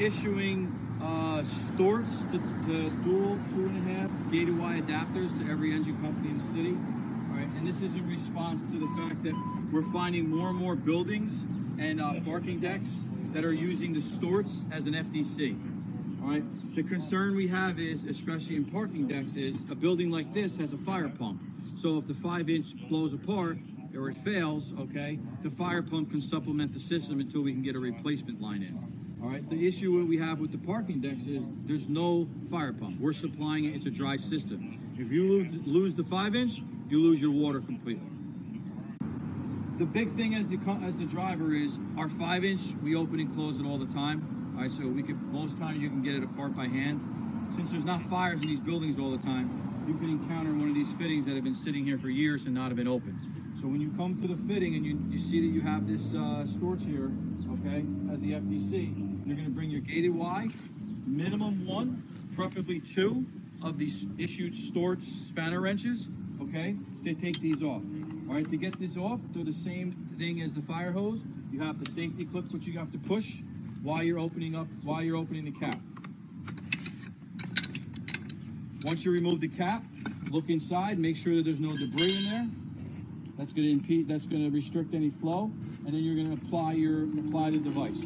issuing Storz to dual 2.5 gated wye adapters to every engine company in the city. All right, and this is in response to the fact that we're finding more and more buildings and parking decks that are using the Storz as an FDC. All right, the concern we have is, especially in parking decks, is a building like this has a fire pump. So if the 5-inch blows apart or it fails, okay, the fire pump can supplement the system until we can get a replacement line in. All right, the issue we have with the parking decks is there's no fire pump. We're supplying it, it's a dry system. If you lose the 5-inch, you lose your water completely. The big thing as the driver is our 5-inch, we open and close it all the time. All right, so most times you can get it apart by hand. Since there's not fires in these buildings all the time, you can encounter one of these fittings that have been sitting here for years and not have been opened. So when you come to the fitting and you see that you have this Storz here, okay, as the FDC, you're going to bring your gated wye, minimum 1, preferably 2 of these issued Storz spanner wrenches, okay, to take these off. All right, to get this off, they're the same thing as the fire hose. You have the safety clip which you have to push while you're opening the cap. Once you remove the cap, look inside, make sure that there's no debris in there. That's going to impede, that's going to restrict any flow, and then you're going to apply the device.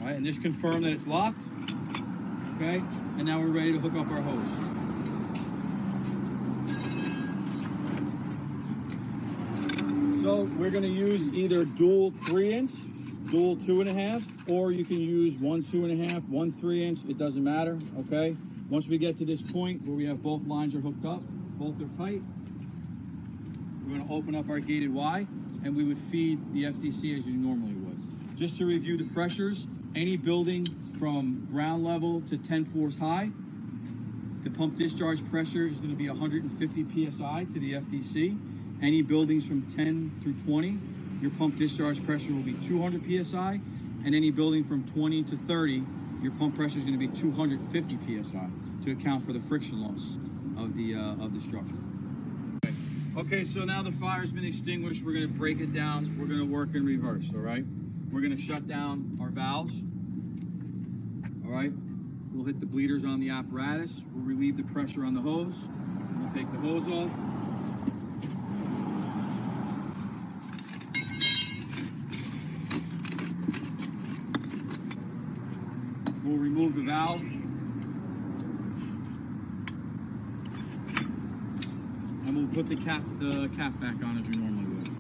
All right, and just confirm that it's locked. Okay, and now we're ready to hook up our hose. So we're going to use either dual 3-inch, dual 2.5, or you can use 1 2.5, 1 3-inch. It doesn't matter. Okay. Once we get to this point where we have both lines are hooked up, both are tight, we're going to open up our gated wye, and we would feed the FDC as you normally would. Just to review the pressures, any building from ground level to 10 floors high, the pump discharge pressure is going to be 150 psi to the FDC. Any buildings from 10 through 20, your pump discharge pressure will be 200 psi, and any building from 20 to 30, your pump pressure is going to be 250 psi to account for the friction loss of the structure. Okay, so now the fire's been extinguished. We're going to break it down. We're going to work in reverse. All right, we're going to shut down our valves. All right, we'll hit the bleeders on the apparatus. We'll relieve the pressure on the hose. We'll take the hose off. We'll remove the valve. And we'll put the cap back on as we normally would.